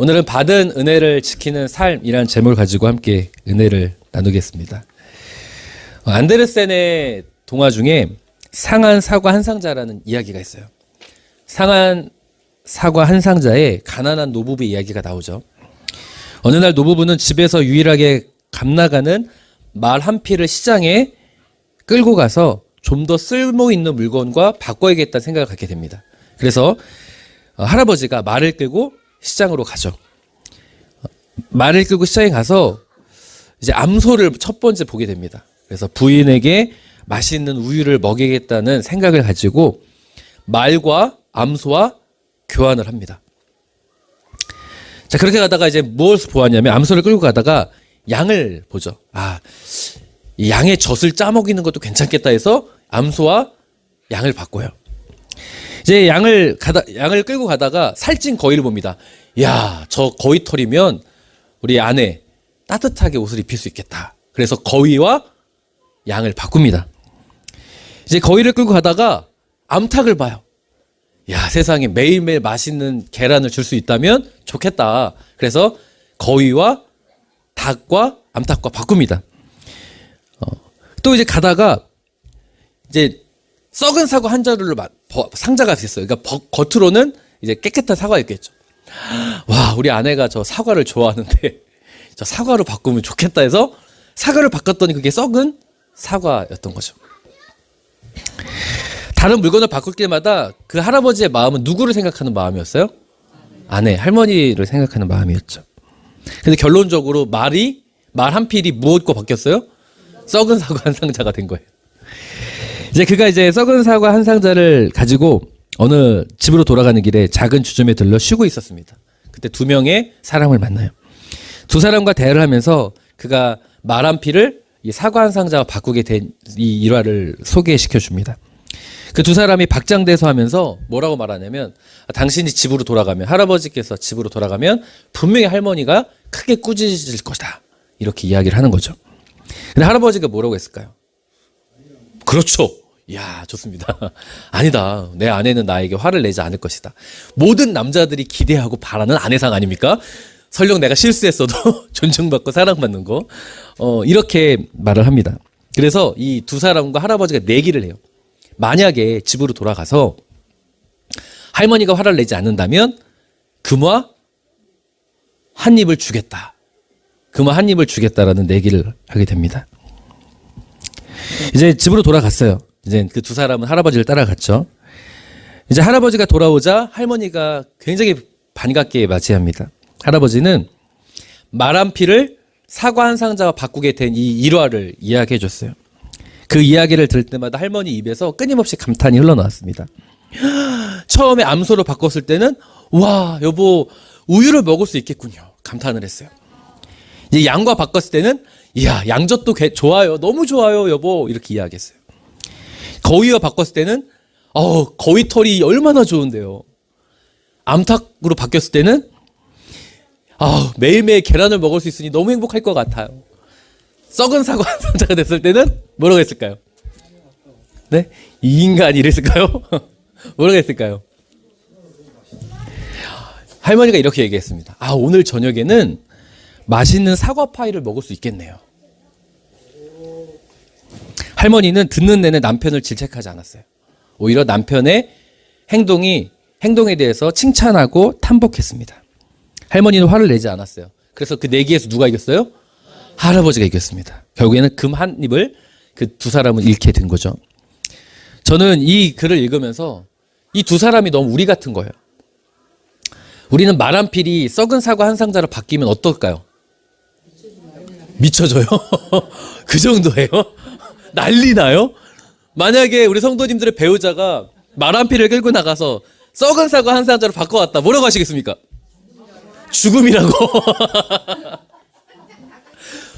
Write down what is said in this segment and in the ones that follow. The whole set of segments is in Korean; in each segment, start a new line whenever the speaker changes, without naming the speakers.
오늘은 받은 은혜를 지키는 삶이라는 제목을 가지고 함께 은혜를 나누겠습니다. 안데르센의 동화 중에 상한 사과 한 상자라는 이야기가 있어요. 상한 사과 한 상자에 가난한 노부부의 이야기가 나오죠. 어느 날 노부부는 집에서 유일하게 값나가는 말 한 피를 시장에 끌고 가서 좀 더 쓸모 있는 물건과 바꿔야겠다는 생각을 갖게 됩니다. 그래서 할아버지가 말을 끌고 시장으로 가죠. 말을 끌고 시장에 가서 이제 암소를 첫 번째 보게 됩니다. 그래서 부인에게 맛있는 우유를 먹이겠다는 생각을 가지고 말과 암소와 교환을 합니다. 자, 그렇게 가다가 이제 무엇을 보았냐면 암소를 끌고 가다가 양을 보죠. 이 양의 젖을 짜먹이는 것도 괜찮겠다 해서 암소와 양을 바꿔요. 이제 양을 끌고 가다가 살찐 거위를 봅니다. 야, 저 거위 털이면 우리 아내 따뜻하게 옷을 입힐 수 있겠다. 그래서 거위와 양을 바꿉니다. 이제 거위를 끌고 가다가 암탉을 봐요. 야, 세상에 매일매일 맛있는 계란을 줄 수 있다면 좋겠다. 그래서 거위와 닭과 암탉과 바꿉니다. 또 이제 가다가 이제 썩은 사과 한 자루를 상자가 있어요. 그러니까 겉으로는 이제 깨끗한 사과가 있겠죠. 와, 우리 아내가 저 사과를 좋아하는데 저 사과로 바꾸면 좋겠다 해서 사과를 바꿨더니 그게 썩은 사과였던 거죠. 다른 물건을 바꿀 때마다 그 할아버지의 마음은 누구를 생각하는 마음이었어요? 아내, 할머니를 생각하는 마음이었죠. 근데 결론적으로 말 한 필이 무엇과 바뀌었어요? 썩은 사과 한 상자가 된 거예요. 이제 그가 이제 썩은 사과 한 상자를 가지고 어느 집으로 돌아가는 길에 작은 주점에 들러 쉬고 있었습니다. 그때 두 명의 사람을 만나요. 두 사람과 대화를 하면서 그가 말 한 필을 이 사과 한 상자와 바꾸게 된 이 일화를 소개시켜 줍니다. 그 두 사람이 박장대소하면서 뭐라고 말하냐면 당신이 집으로 돌아가면, 할아버지께서 집으로 돌아가면 분명히 할머니가 크게 꾸짖을 것이다. 이렇게 이야기를 하는 거죠. 근데 할아버지가 뭐라고 했을까요? 그렇죠. 이야, 좋습니다. 아니다. 내 아내는 나에게 화를 내지 않을 것이다. 모든 남자들이 기대하고 바라는 아내상 아닙니까? 설령 내가 실수했어도 존중받고 사랑받는 거. 이렇게 말을 합니다. 그래서 이 두 사람과 할아버지가 내기를 해요. 만약에 집으로 돌아가서 할머니가 화를 내지 않는다면 금화 한 입을 주겠다. 금화 한 입을 주겠다라는 내기를 하게 됩니다. 이제 집으로 돌아갔어요. 이제 그 두 사람은 할아버지를 따라갔죠. 이제 할아버지가 돌아오자 할머니가 굉장히 반갑게 맞이합니다. 할아버지는 말 한 필을 사과 한 상자와 바꾸게 된 이 일화를 이야기해 줬어요. 그 이야기를 들을 때마다 할머니 입에서 끊임없이 감탄이 흘러나왔습니다. 처음에 암소로 바꿨을 때는 와, 여보 우유를 먹을 수 있겠군요. 감탄을 했어요. 이제 양과 바꿨을 때는 이야, 양젓도 좋아요. 너무 좋아요, 여보. 이렇게 이야기했어요. 거위와 바꿨을 때는 거위 털이 얼마나 좋은데요. 암탉으로 바뀌었을 때는 매일매일 계란을 먹을 수 있으니 너무 행복할 것 같아요. 썩은 사과 한 상자가 됐을 때는 뭐라고 했을까요? 네? 이 인간이 이랬을까요? 뭐라고 했을까요? 할머니가 이렇게 얘기했습니다. 오늘 저녁에는 맛있는 사과 파이를 먹을 수 있겠네요. 할머니는 듣는 내내 남편을 질책하지 않았어요. 오히려 남편의 행동에 대해서 칭찬하고 탐복했습니다. 할머니는 화를 내지 않았어요. 그래서 그 내기에서 누가 이겼어요? 할아버지가 이겼습니다. 결국에는 금 한 입을 그 두 사람은 잃게 된 거죠. 저는 이 글을 읽으면서 이 두 사람이 너무 우리 같은 거예요. 우리는 말 한 필이 썩은 사과 한 상자로 바뀌면 어떨까요? 미쳐져요? 그 정도예요? 난리 나요? 만약에 우리 성도님들의 배우자가 말 한 필을 끌고 나가서 썩은 사과 한 상자로 바꿔왔다. 뭐라고 하시겠습니까? 죽음이라고.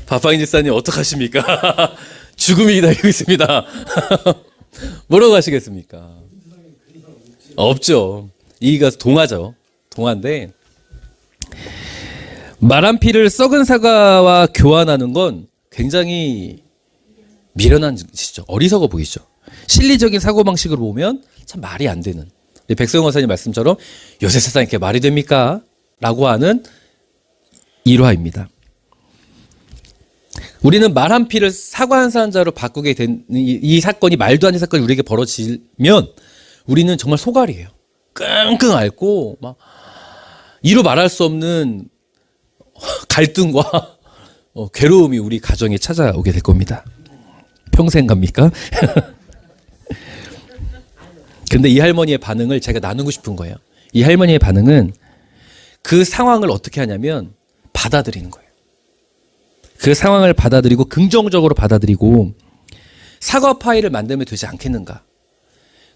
박방인 집사님 어떡하십니까? 죽음이 기다리고 있습니다. 뭐라고 하시겠습니까? 없죠. 이가 동화죠. 동화인데 말 한 필을 썩은 사과와 교환하는 건 굉장히 미련한 짓이죠. 어리석어 보이죠. 실리적인 사고방식으로 보면 참 말이 안 되는. 백성원 사님 말씀처럼 요새 세상에 이렇게 말이 됩니까? 사과라고 하는 일화입니다. 우리는 말 한 피를 사과 한 사안자로 바꾸게 된 이 사건이 말도 안 되는 사건이 우리에게 벌어지면 우리는 정말 소갈이에요. 끙끙 앓고 막 이루 말할 수 없는 갈등과 괴로움이 우리 가정에 찾아오게 될 겁니다. 평생 갑니까? 근데 이 할머니의 반응을 제가 나누고 싶은 거예요. 이 할머니의 반응은 그 상황을 어떻게 하냐면 받아들이는 거예요. 그 상황을 받아들이고 긍정적으로 받아들이고 사과 파이를 만들면 되지 않겠는가.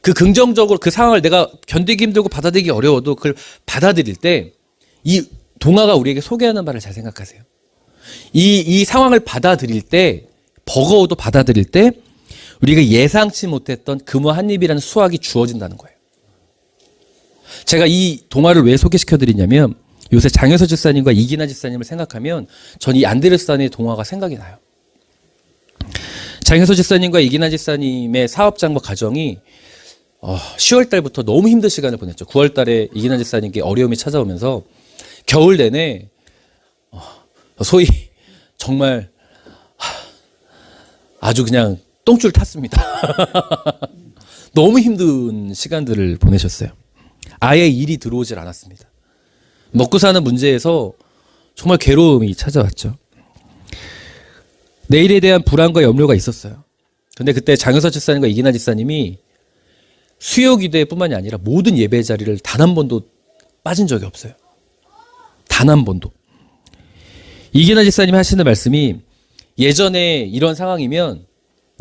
그 긍정적으로 그 상황을 내가 견디기 힘들고 받아들이기 어려워도 그걸 받아들일 때 이 동화가 우리에게 소개하는 바를 잘 생각하세요. 이 상황을 받아들일 때 버거워도 받아들일 때 우리가 예상치 못했던 금화 한 입이라는 수확이 주어진다는 거예요. 제가 이 동화를 왜 소개시켜 드리냐면 요새 장혜서 집사님과 이기나 집사님을 생각하면 전 이 안데르센의 동화가 생각이 나요. 장혜서 집사님과 이기나 집사님의 사업장과 가정이 10월 달부터 너무 힘든 시간을 보냈죠. 9월 달에 이기나 집사님께 어려움이 찾아오면서 겨울 내내 소위 정말 아주 그냥 똥줄 탔습니다. 너무 힘든 시간들을 보내셨어요. 아예 일이 들어오질 않았습니다. 먹고 사는 문제에서 정말 괴로움이 찾아왔죠. 내일에 대한 불안과 염려가 있었어요. 근데 그때 장효서 집사님과 이기나 집사님이 수요 기도회뿐만이 아니라 모든 예배 자리를 단 한 번도 빠진 적이 없어요. 단 한 번도. 이기나 집사님이 하시는 말씀이 예전에 이런 상황이면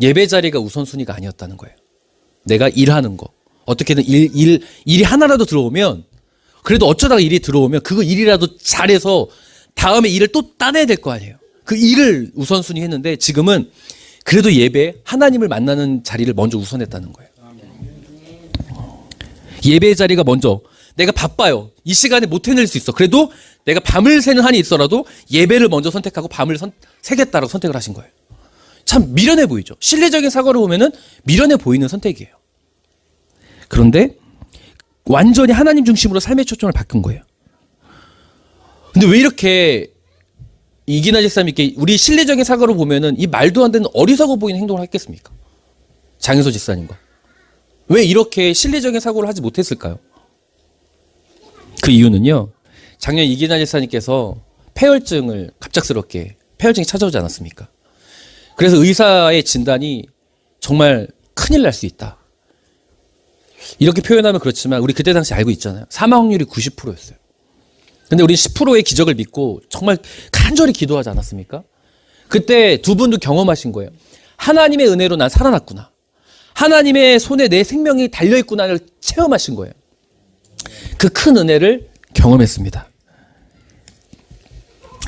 예배 자리가 우선순위가 아니었다는 거예요. 내가 일하는 거. 어떻게든 일이 하나라도 들어오면 그래도 어쩌다가 일이 들어오면 그거 일이라도 잘해서 다음에 일을 또 따내야 될 거 아니에요. 그 일을 우선순위 했는데 지금은 그래도 예배, 하나님을 만나는 자리를 먼저 우선했다는 거예요. 예배 자리가 먼저. 내가 바빠요. 이 시간에 못 해낼 수 있어. 그래도 내가 밤을 새는 한이 있어라도 예배를 먼저 선택하고 밤을 새겠다라고 선택을 하신 거예요. 참 미련해 보이죠. 실내적인 사고를 보면은 미련해 보이는 선택이에요. 그런데 완전히 하나님 중심으로 삶의 초점을 바꾼 거예요. 근데 왜 이렇게 이기나 집사님께 우리 실내적인 사고로 보면은 이 말도 안 되는 어리석어 보이는 행동을 했겠습니까? 장효서 집사님과. 왜 이렇게 실내적인 사고를 하지 못했을까요? 그 이유는요. 작년 이기나 집사님께서 폐혈증을 갑작스럽게 폐혈증이 찾아오지 않았습니까? 그래서 의사의 진단이 정말 큰일 날 수 있다. 이렇게 표현하면 그렇지만 우리 그때 당시 알고 있잖아요. 사망 확률이 90%였어요. 근데 우리 10%의 기적을 믿고 정말 간절히 기도하지 않았습니까? 그때 두 분도 경험하신 거예요. 하나님의 은혜로 난 살아났구나. 하나님의 손에 내 생명이 달려있구나를 체험하신 거예요. 그 큰 은혜를 경험했습니다.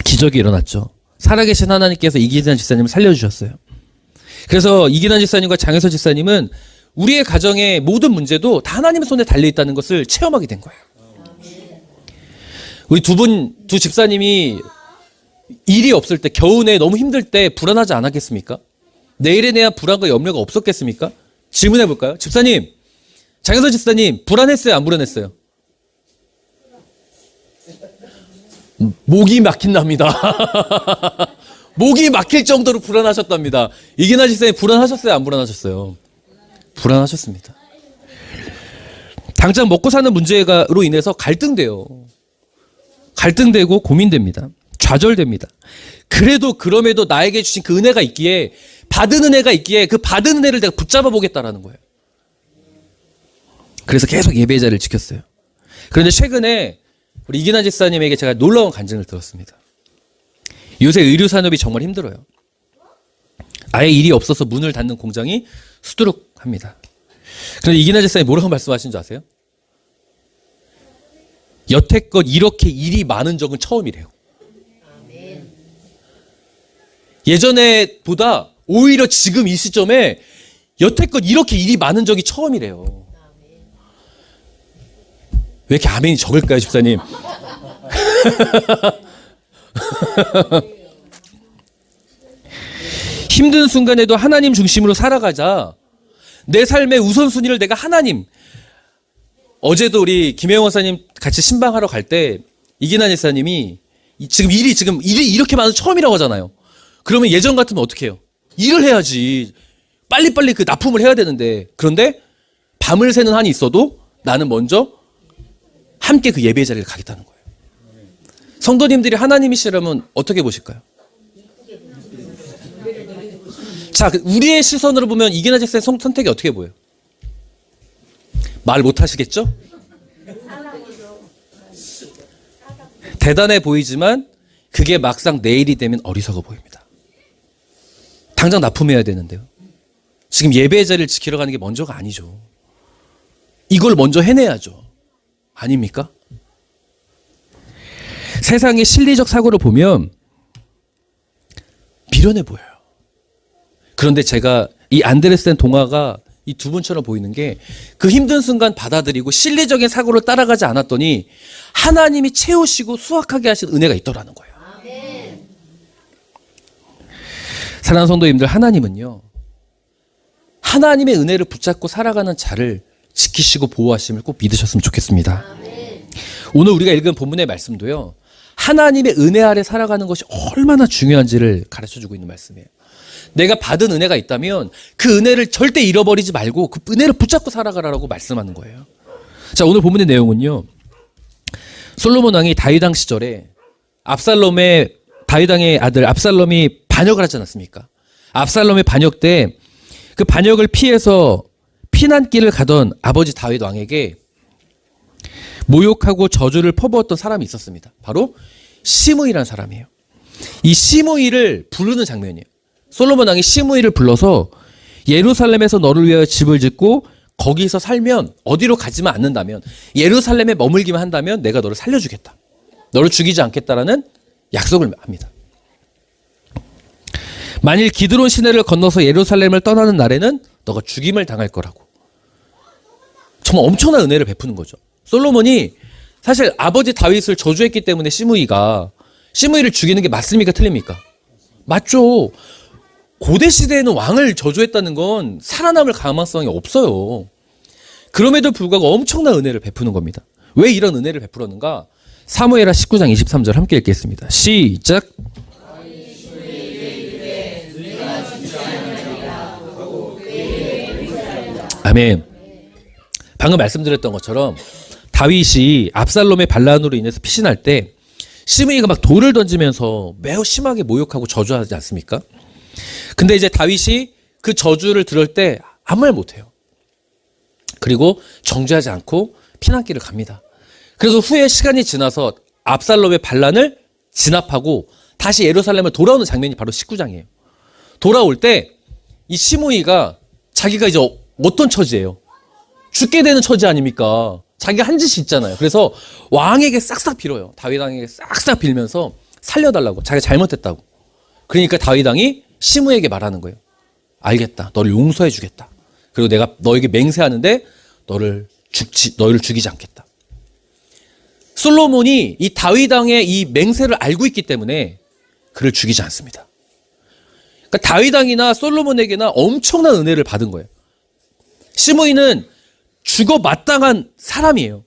기적이 일어났죠. 살아계신 하나님께서 이기나 집사님을 살려주셨어요. 그래서 이기나 집사님과 장혜서 집사님은 우리의 가정의 모든 문제도 다 하나님의 손에 달려있다는 것을 체험하게 된 거예요. 우리 두 집사님이 일이 없을 때, 겨우내 너무 힘들 때 불안하지 않았겠습니까? 내일에 대한 불안과 염려가 없었겠습니까? 질문해 볼까요? 집사님, 장혜서 집사님, 불안했어요? 안 불안했어요? 목이 막힌답니다. 목이 막힐 정도로 불안하셨답니다. 이기나 집사님 불안하셨어요? 안 불안하셨어요? 불안하셨습니다. 당장 먹고 사는 문제로 인해서 갈등돼요. 갈등되고 고민됩니다. 좌절됩니다. 그럼에도 나에게 주신 그 은혜가 있기에, 받은 은혜가 있기에 그 받은 은혜를 내가 붙잡아 보겠다라는 거예요. 그래서 계속 예배 자리를 지켰어요. 그런데 최근에 우리 이기나 집사님에게 제가 놀라운 간증을 들었습니다. 요새 의류 산업이 정말 힘들어요. 아예 일이 없어서 문을 닫는 공장이 수두룩합니다. 그런데 이기나 집사님이 뭐라고 말씀하신 줄 아세요? 여태껏 이렇게 일이 많은 적은 처음이래요. 예전에 보다 오히려 지금 이 시점에 여태껏 이렇게 일이 많은 적이 처음이래요. 왜 이렇게 아멘이 적을까요, 집사님? 힘든 순간에도 하나님 중심으로 살아가자. 내 삶의 우선순위를 내가 하나님. 어제도 우리 김혜영 원사님 같이 신방하러 갈 때 이기나 집사님이 지금 일이 이렇게 많은 처음이라고 하잖아요. 그러면 예전 같으면 어떻게 해요? 일을 해야지. 빨리빨리 그 납품을 해야 되는데. 그런데 밤을 새는 한이 있어도 나는 먼저 함께 그 예배의 자리를 가겠다는 거예요. 성도님들이 하나님이시라면 어떻게 보실까요? 자, 우리의 시선으로 보면 이기나 집사의 선택이 어떻게 보여요? 말 못하시겠죠? 대단해 보이지만 그게 막상 내일이 되면 어리석어 보입니다. 당장 납품해야 되는데요. 지금 예배의 자리를 지키러 가는 게 먼저가 아니죠. 이걸 먼저 해내야죠. 아닙니까? 세상의 실리적 사고를 보면 미련해 보여요. 그런데 제가 이 안데르센 동화가 이 두 분처럼 보이는 게 그 힘든 순간 받아들이고 실리적인 사고를 따라가지 않았더니 하나님이 채우시고 수확하게 하신 은혜가 있더라는 거예요. 사랑하는 성도님들, 하나님은요, 하나님의 은혜를 붙잡고 살아가는 자를 지키시고 보호하심을 꼭 믿으셨으면 좋겠습니다. 오늘 우리가 읽은 본문의 말씀도요, 하나님의 은혜 아래 살아가는 것이 얼마나 중요한지를 가르쳐주고 있는 말씀이에요. 내가 받은 은혜가 있다면 그 은혜를 절대 잃어버리지 말고 그 은혜를 붙잡고 살아가라고 말씀하는 거예요. 자, 오늘 본문의 내용은요, 솔로몬 왕이 다윗 왕 시절에 다윗 왕의 아들 압살롬이 반역을 하지 않았습니까? 압살롬의 반역 때 그 반역을 피해서 피난길을 가던 아버지 다윗 왕에게 모욕하고 저주를 퍼부었던 사람이 있었습니다. 바로 시므이라는 사람이에요. 이 시므이를 부르는 장면이에요. 솔로몬 왕이 시므이를 불러서 예루살렘에서 너를 위하여 집을 짓고 거기서 살면, 어디로 가지만 않는다면, 예루살렘에 머물기만 한다면 내가 너를 살려주겠다. 너를 죽이지 않겠다라는 약속을 합니다. 만일 기드론 시내를 건너서 예루살렘을 떠나는 날에는 너가 죽임을 당할 거라고. 정말 엄청난 은혜를 베푸는 거죠. 솔로몬이 사실 아버지 다윗을 저주했기 때문에 시므이를 죽이는 게 맞습니까? 틀립니까? 맞죠. 고대 시대에는 왕을 저주했다는 건 살아남을 가능성이 없어요. 그럼에도 불구하고 엄청난 은혜를 베푸는 겁니다. 왜 이런 은혜를 베풀었는가? 사무엘하 19장 23절 함께 읽겠습니다. 시작. 아멘. 방금 말씀드렸던 것처럼 다윗이 압살롬의 반란으로 인해서 피신할 때 시므이가 막 돌을 던지면서 매우 심하게 모욕하고 저주하지 않습니까? 근데 이제 다윗이 그 저주를 들을 때 아무 말 못해요. 그리고 정죄하지 않고 피난길을 갑니다. 그래서 후에 시간이 지나서 압살롬의 반란을 진압하고 다시 예루살렘을 돌아오는 장면이 바로 19장이에요. 돌아올 때 이 시므이가 자기가 이제 어떤 처지예요? 죽게 되는 처지 아닙니까? 자기가 한 짓이 있잖아요. 그래서 왕에게 싹싹 빌어요. 다윗 왕에게 싹싹 빌면서 살려달라고. 자기가 잘못했다고. 그러니까 다윗 왕이 시므에게 말하는 거예요. 알겠다. 너를 용서해 주겠다. 그리고 내가 너에게 맹세하는데 너를 죽이지 않겠다. 솔로몬이 이 다윗 왕의 이 맹세를 알고 있기 때문에 그를 죽이지 않습니다. 그러니까 다윗 왕이나 솔로몬에게나 엄청난 은혜를 받은 거예요. 시므이는 죽어 마땅한 사람이에요.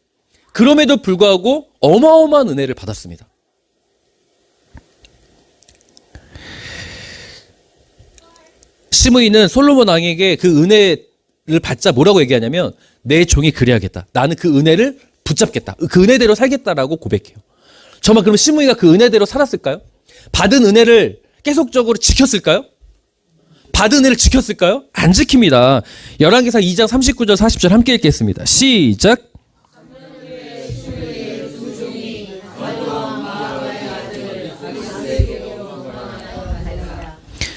그럼에도 불구하고 어마어마한 은혜를 받았습니다. 시므이는 솔로몬 왕에게 그 은혜를 받자 뭐라고 얘기하냐면 내 종이 그래야겠다. 나는 그 은혜를 붙잡겠다. 그 은혜대로 살겠다라고 고백해요. 정말 그럼 시므이가 그 은혜대로 살았을까요? 받은 은혜를 계속적으로 지켰을까요? 받은 은혜를 지켰을까요? 안 지킵니다. 열왕기상 2장 39절 40절 함께 읽겠습니다. 시작.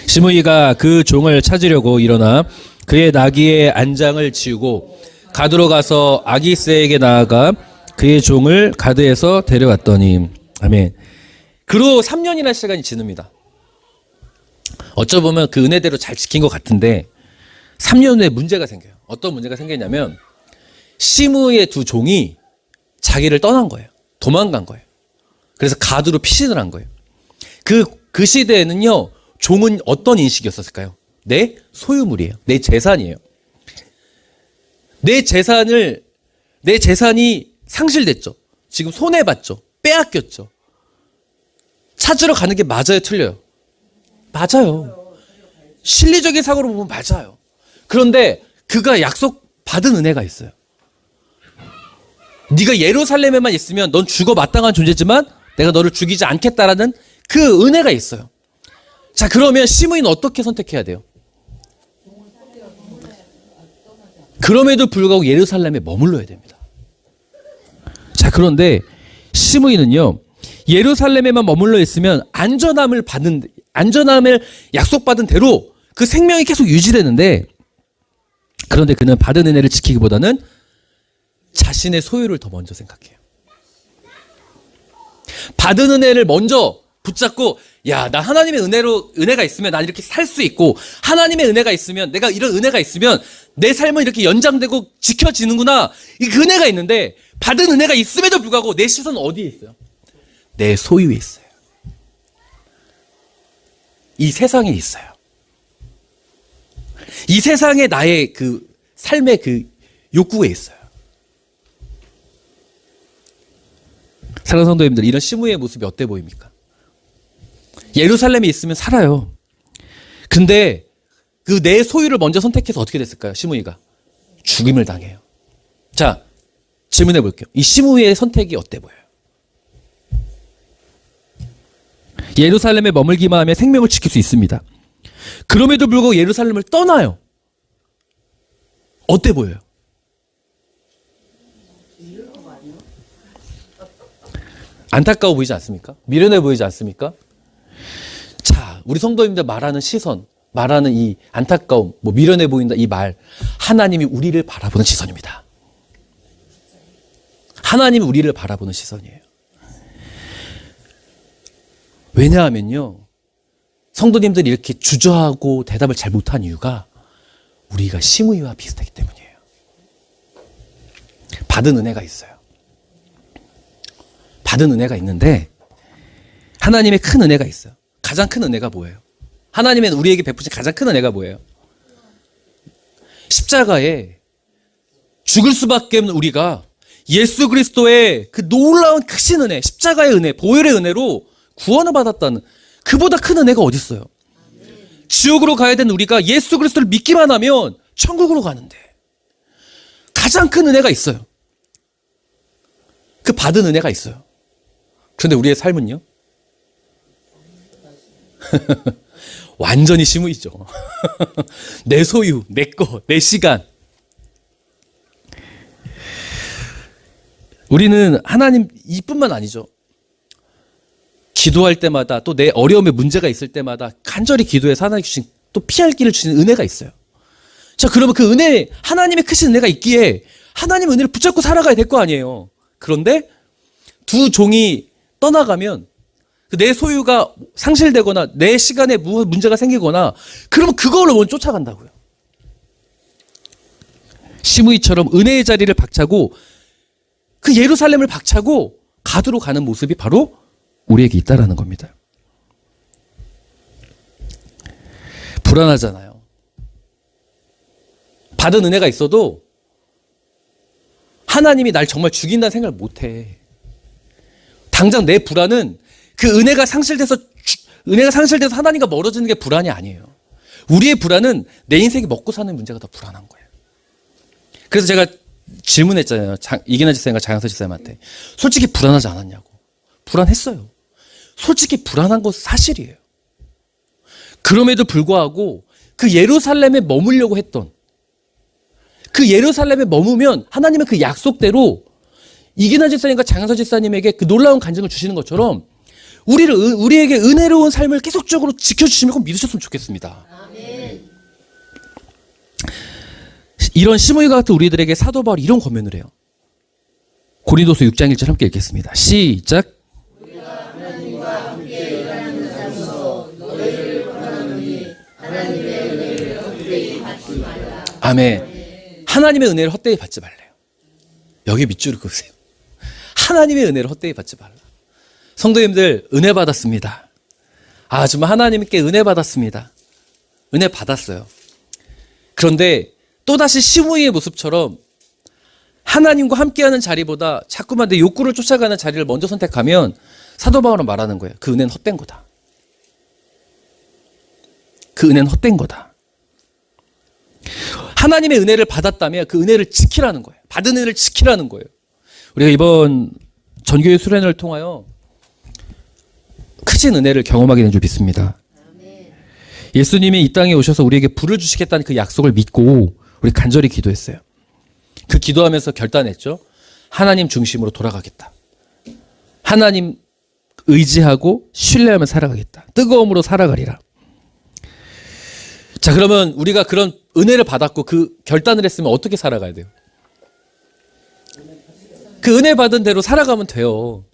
시므이가 그 종을 찾으려고 일어나 그의 나귀의 안장을 지우고 가드로 가서 아기스에게 나아가 그의 종을 가드에서 데려왔더니 아멘. 그로 3년이나 시간이 지납니다. 어쩌보면 그 은혜대로 잘 지킨 것 같은데 3년 후에 문제가 생겨요. 어떤 문제가 생겼냐면 시므의 두 종이 자기를 떠난 거예요. 도망간 거예요. 그래서 가드로 피신을 한 거예요. 그 시대에는요, 종은 어떤 인식이었을까요? 내 소유물이에요. 내 재산이에요. 내 재산이 상실됐죠. 지금 손해봤죠. 빼앗겼죠. 찾으러 가는 게 맞아요, 틀려요? 맞아요. 실리적인 사고로 보면 맞아요. 그런데 그가 약속받은 은혜가 있어요. 네가 예루살렘에만 있으면 넌 죽어 마땅한 존재지만 내가 너를 죽이지 않겠다라는 그 은혜가 있어요. 자, 그러면 시므이는 어떻게 선택해야 돼요? 그럼에도 불구하고 예루살렘에 머물러야 됩니다. 자, 그런데 시므이는요, 예루살렘에만 머물러 있으면 안전함을 약속받은 대로 그 생명이 계속 유지되는데, 그런데 그는 받은 은혜를 지키기보다는 자신의 소유를 더 먼저 생각해요. 받은 은혜를 먼저 붙잡고, 야, 나 하나님의 은혜가 있으면 난 이렇게 살 수 있고, 하나님의 은혜가 있으면, 내가 이런 은혜가 있으면 내 삶은 이렇게 연장되고 지켜지는구나. 이 은혜가 있는데, 받은 은혜가 있음에도 불구하고 내 시선은 어디에 있어요? 내 소유에 있어요. 이 세상에 있어요. 이 세상에 나의 그 삶의 그 욕구에 있어요. 사랑하는 성도님들, 이런 시므이의 모습이 어때 보입니까? 예루살렘에 있으면 살아요. 근데 그 내 소유를 먼저 선택해서 어떻게 됐을까요? 시므이가 죽임을 당해요. 자, 질문해 볼게요. 이 시므이의 선택이 어때 보여요? 예루살렘에 머물기만 하면 생명을 지킬 수 있습니다. 그럼에도 불구하고 예루살렘을 떠나요. 어때 보여요? 안타까워 보이지 않습니까? 미련해 보이지 않습니까? 자, 우리 성도님들 말하는 시선, 말하는 이 안타까움, 미련해 보인다 이 말, 하나님이 우리를 바라보는 시선입니다. 하나님이 우리를 바라보는 시선이에요. 왜냐하면요, 성도님들이 이렇게 주저하고 대답을 잘 못한 이유가 우리가 시므이와 비슷하기 때문이에요. 받은 은혜가 있어요. 받은 은혜가 있는데 하나님의 큰 은혜가 있어요. 가장 큰 은혜가 뭐예요? 하나님의 우리에게 베푸신 가장 큰 은혜가 뭐예요? 십자가에 죽을 수밖에 없는 우리가 예수 그리스도의 그 놀라운 크신 은혜, 십자가의 은혜, 보혈의 은혜로 구원을 받았다는, 그보다 큰 은혜가 어디 있어요? 지옥으로 가야 되는 우리가 예수 그리스도를 믿기만 하면 천국으로 가는데 가장 큰 은혜가 있어요. 그 받은 은혜가 있어요. 그런데 우리의 삶은요? 완전히 시므이죠. 내 소유, 내 거, 내 시간. 우리는 하나님 이뿐만 아니죠. 기도할 때마다 또 내 어려움에 문제가 있을 때마다 간절히 기도해서 하나님 주신 또 피할 길을 주시는 은혜가 있어요. 자, 그러면 그 은혜, 하나님의 크신 은혜가 있기에 하나님의 은혜를 붙잡고 살아가야 될 거 아니에요. 그런데 두 종이 떠나가면 내 소유가 상실되거나 내 시간에 문제가 생기거나 그러면 그걸로 먼저 쫓아간다고요. 시므이처럼 은혜의 자리를 박차고 그 예루살렘을 박차고 가두로 가는 모습이 바로 우리에게 있다라는 겁니다. 불안하잖아요. 받은 은혜가 있어도 하나님이 날 정말 죽인다는 생각을 못해. 당장 내 불안은 그 은혜가 상실돼서 하나님과 멀어지는 게 불안이 아니에요. 우리의 불안은 내 인생이 먹고 사는 문제가 더 불안한 거예요. 그래서 제가 질문했잖아요. 이기나 집사님과 장영서 집사님한테. 솔직히 불안하지 않았냐고. 불안했어요. 솔직히 불안한 건 사실이에요. 그럼에도 불구하고 그 예루살렘에 머물려고 했던, 그 예루살렘에 머무면 하나님은 그 약속대로 이기나 집사님과 장영서 집사님에게 그 놀라운 간증을 주시는 것처럼 우리에게 은혜로운 삶을 계속적으로 지켜주시면 꼭 믿으셨으면 좋겠습니다. 아멘. 이런 시므이와 같은 우리들에게 사도 바울이 이런 권면을 해요. 고린도서 6장 1절 함께 읽겠습니다. 시작. 우리가 하나님과 함께 일하는 자로서 너희를 권하노니 하나님의 은혜를 헛되이 받지 말라. 아멘. 하나님의 은혜를 헛되이 받지 말래요. 여기 밑줄을 그으세요. 하나님의 은혜를 헛되이 받지 말라. 성도님들, 은혜 받았습니다. 정말 하나님께 은혜 받았습니다. 은혜 받았어요. 그런데 또다시 시므이의 모습처럼 하나님과 함께하는 자리보다 자꾸만 내 욕구를 쫓아가는 자리를 먼저 선택하면 사도 바울은 말하는 거예요. 그 은혜는 헛된 거다. 그 은혜는 헛된 거다. 하나님의 은혜를 받았다면 그 은혜를 지키라는 거예요. 받은 은혜를 지키라는 거예요. 우리가 이번 전교회 수련을 통하여 크신 은혜를 경험하게 된 줄 믿습니다. 예수님이 이 땅에 오셔서 우리에게 부를 주시겠다는 그 약속을 믿고 우리 간절히 기도했어요. 그 기도하면서 결단했죠. 하나님 중심으로 돌아가겠다. 하나님 의지하고 신뢰하며 살아가겠다. 뜨거움으로 살아가리라. 자, 그러면 우리가 그런 은혜를 받았고 그 결단을 했으면 어떻게 살아가야 돼요? 그 은혜 받은 대로 살아가면 돼요.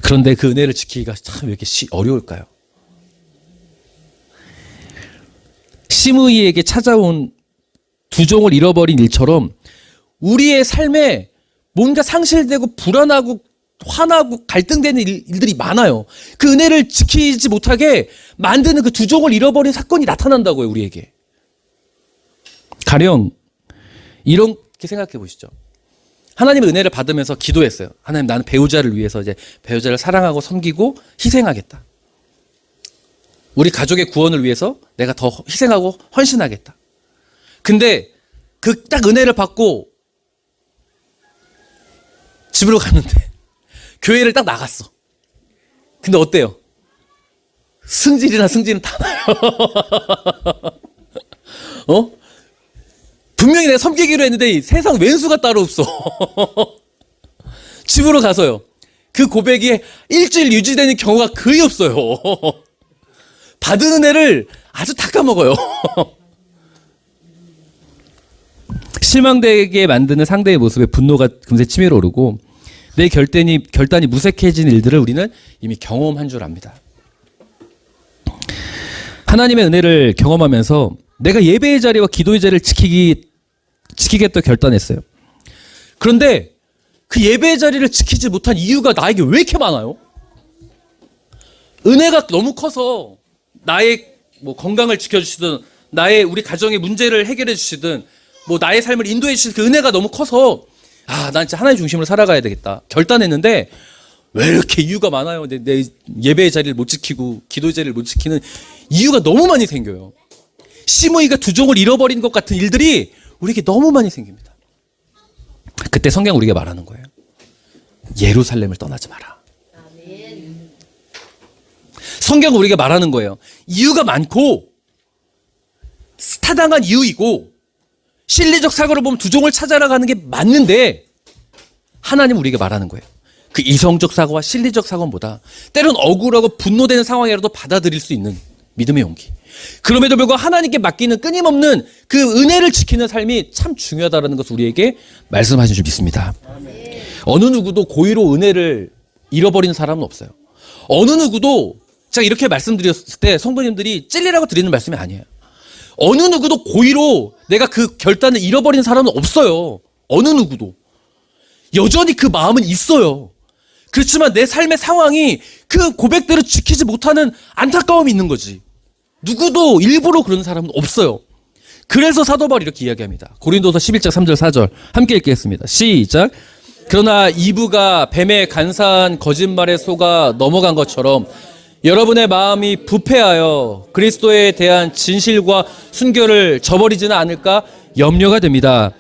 그런데 그 은혜를 지키기가 참 왜 이렇게 어려울까요? 시므이에게 찾아온 두 종을 잃어버린 일처럼 우리의 삶에 뭔가 상실되고 불안하고 화나고 갈등되는 일들이 많아요. 그 은혜를 지키지 못하게 만드는 그 두 종을 잃어버린 사건이 나타난다고요, 우리에게. 가령 이렇게 생각해 보시죠. 하나님의 은혜를 받으면서 기도했어요. 하나님, 나는 배우자를 위해서 이제 배우자를 사랑하고 섬기고 희생하겠다. 우리 가족의 구원을 위해서 내가 더 희생하고 헌신하겠다. 근데 그 딱 은혜를 받고 집으로 갔는데 교회를 딱 나갔어. 근데 어때요? 승질은 다 나요. 분명히 내가 섬기기로 했는데 세상 왼수가 따로 없어. 집으로 가서요. 그 고백이 일주일 유지되는 경우가 거의 없어요. 받은 은혜를 아주 다 까먹어요. 실망되게 만드는 상대의 모습에 분노가 금세 치밀어 오르고 내 결단이 무색해진 일들을 우리는 이미 경험한 줄 압니다. 하나님의 은혜를 경험하면서 내가 예배의 자리와 기도의 자리를 지키겠다 결단했어요. 그런데 그 예배의 자리를 지키지 못한 이유가 나에게 왜 이렇게 많아요? 은혜가 너무 커서 나의 건강을 지켜주시든 나의 우리 가정의 문제를 해결해 주시든 나의 삶을 인도해 주시는 그 은혜가 너무 커서 난 진짜 하나님 중심으로 살아가야 되겠다 결단했는데 왜 이렇게 이유가 많아요? 내 예배의 자리를 못 지키고 기도의 자리를 못 지키는 이유가 너무 많이 생겨요. 시므이가 두 종을 잃어버린 것 같은 일들이 우리에게 너무 많이 생깁니다. 그때 성경 우리에게 말하는 거예요. 예루살렘을 떠나지 마라. 성경 우리에게 말하는 거예요. 이유가 많고 타당한 이유이고 실리적 사고를 보면 두 종을 찾아라 가는 게 맞는데 하나님 우리에게 말하는 거예요. 그 이성적 사고와 실리적 사고보다 때론 억울하고 분노되는 상황이라도 받아들일 수 있는 믿음의 용기. 그럼에도 불구하고 하나님께 맡기는 끊임없는 그 은혜를 지키는 삶이 참 중요하다는 것을 우리에게 말씀하신 줄 믿습니다. 어느 누구도 고의로 은혜를 잃어버리는 사람은 없어요. 어느 누구도 제가 이렇게 말씀드렸을 때 성도님들이 찔리라고 드리는 말씀이 아니에요. 어느 누구도 고의로 내가 그 결단을 잃어버리는 사람은 없어요. 어느 누구도. 여전히 그 마음은 있어요. 그렇지만 내 삶의 상황이 그 고백대로 지키지 못하는 안타까움이 있는 거지. 누구도 일부러 그런 사람은 없어요. 그래서 사도 바울이 이렇게 이야기합니다. 고린도서 11장 3절 4절 함께 읽겠습니다. 시작. 그러나 이브가 뱀의 간사한 거짓말에 속아 넘어간 것처럼 여러분의 마음이 부패하여 그리스도에 대한 진실과 순결을 저버리지는 않을까 염려가 됩니다.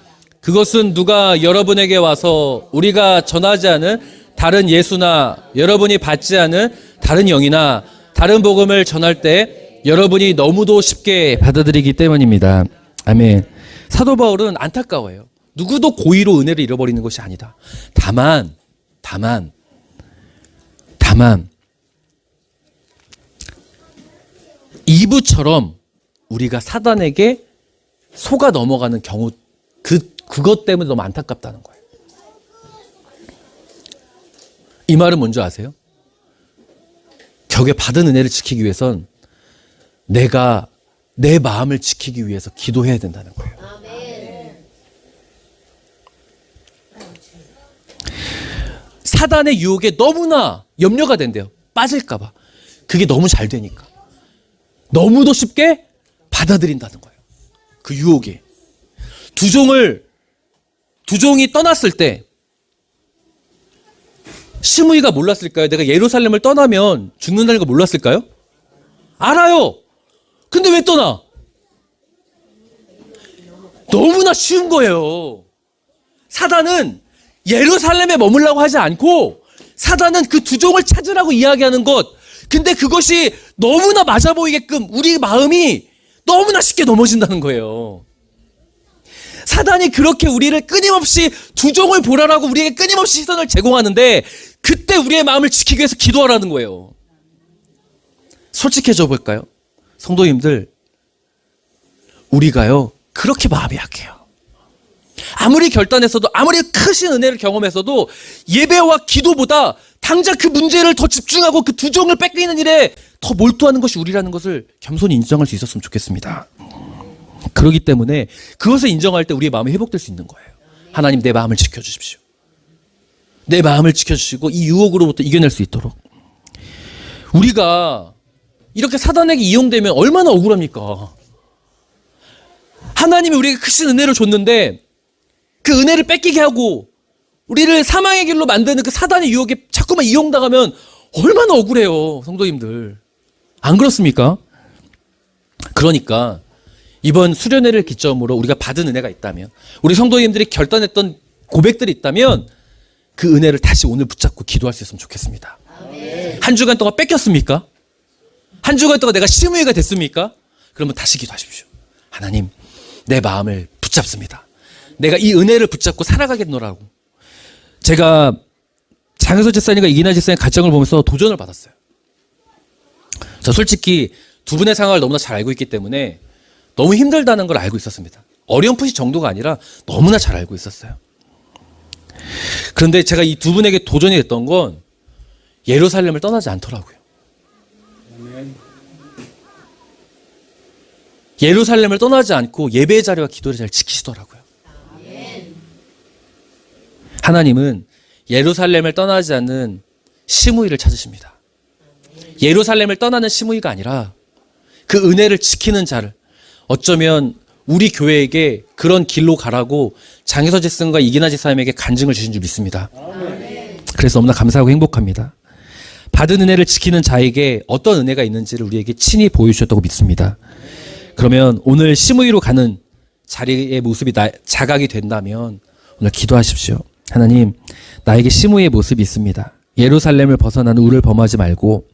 그것은 누가 여러분에게 와서 우리가 전하지 않은 다른 예수나 여러분이 받지 않은 다른 영이나 다른 복음을 전할 때 여러분이 너무도 쉽게 받아들이기 때문입니다. 아멘. 사도 바울은 안타까워요. 누구도 고의로 은혜를 잃어버리는 것이 아니다. 다만 이브처럼 우리가 사단에게 속아 넘어가는 경우 그것 때문에 너무 안타깝다는 거예요. 이 말은 뭔지 아세요? 격에 받은 은혜를 지키기 위해선 내가 내 마음을 지키기 위해서 기도해야 된다는 거예요. 사단의 유혹에 너무나 염려가 된대요. 빠질까 봐. 그게 너무 잘 되니까. 너무도 쉽게 받아들인다는 거예요. 그 유혹에. 두 종을 두 종이 떠났을 때 시므이가 몰랐을까요? 내가 예루살렘을 떠나면 죽는다는 거 몰랐을까요? 알아요. 근데 왜 떠나? 너무나 쉬운 거예요. 사단은 예루살렘에 머물라고 하지 않고 사단은 그 두 종을 찾으라고 이야기하는 것. 근데 그것이 너무나 맞아 보이게끔 우리 마음이 너무나 쉽게 넘어진다는 거예요. 사단이 그렇게 우리를 끊임없이 두 종을 보라라고 우리에게 끊임없이 시선을 제공하는데 그때 우리의 마음을 지키기 위해서 기도하라는 거예요. 솔직해져 볼까요? 성도님들, 우리가요 그렇게 마음이 약해요. 아무리 결단했어도 아무리 크신 은혜를 경험했어도 예배와 기도보다 당장 그 문제를 더 집중하고 그 두 종을 뺏기는 일에 더 몰두하는 것이 우리라는 것을 겸손히 인정할 수 있었으면 좋겠습니다. 그렇기 때문에 그것을 인정할 때 우리의 마음이 회복될 수 있는 거예요. 하나님, 내 마음을 지켜주십시오. 내 마음을 지켜주시고 이 유혹으로부터 이겨낼 수 있도록. 우리가 이렇게 사단에게 이용되면 얼마나 억울합니까? 하나님이 우리에게 크신 은혜를 줬는데 그 은혜를 뺏기게 하고 우리를 사망의 길로 만드는 그 사단의 유혹에 자꾸만 이용당하면 얼마나 억울해요, 성도님들. 안 그렇습니까? 그러니까 이번 수련회를 기점으로 우리가 받은 은혜가 있다면, 우리 성도님들이 결단했던 고백들이 있다면 그 은혜를 다시 오늘 붙잡고 기도할 수 있으면 좋겠습니다. 아멘. 한 주간 동안 뺏겼습니까? 한 주간 동안 내가 시므이가 됐습니까? 그러면 다시 기도하십시오. 하나님, 내 마음을 붙잡습니다. 내가 이 은혜를 붙잡고 살아가겠노라고. 제가 장혜서 집사님과 이기나 집사님 가정을 보면서 도전을 받았어요. 저 솔직히 두 분의 상황을 너무나 잘 알고 있기 때문에 너무 힘들다는 걸 알고 있었습니다. 어렴풋이 정도가 아니라 너무나 잘 알고 있었어요. 그런데 제가 이 두 분에게 도전이 됐던 건 예루살렘을 떠나지 않더라고요. 예루살렘을 떠나지 않고 예배의 자리와 기도를 잘 지키시더라고요. 하나님은 예루살렘을 떠나지 않는 시므이를 찾으십니다. 예루살렘을 떠나는 시므이가 아니라 그 은혜를 지키는 자를, 어쩌면 우리 교회에게 그런 길로 가라고 장혜서 집사님과 이기나 집사님에게 간증을 주신 줄 믿습니다. 그래서 너무나 감사하고 행복합니다. 받은 은혜를 지키는 자에게 어떤 은혜가 있는지를 우리에게 친히 보여주셨다고 믿습니다. 그러면 오늘 시므이로 가는 자리의 모습이 자각이 된다면 오늘 기도하십시오. 하나님, 나에게 시므이의 모습이 있습니다. 예루살렘을 벗어나는 우를 범하지 말고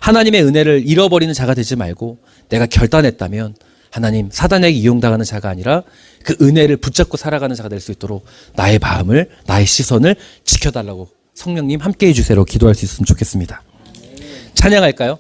하나님의 은혜를 잃어버리는 자가 되지 말고 내가 결단했다면 하나님, 사단에게 이용당하는 자가 아니라 그 은혜를 붙잡고 살아가는 자가 될 수 있도록 나의 마음을, 나의 시선을 지켜달라고 성령님 함께해 주세요. 기도할 수 있으면 좋겠습니다. 찬양할까요?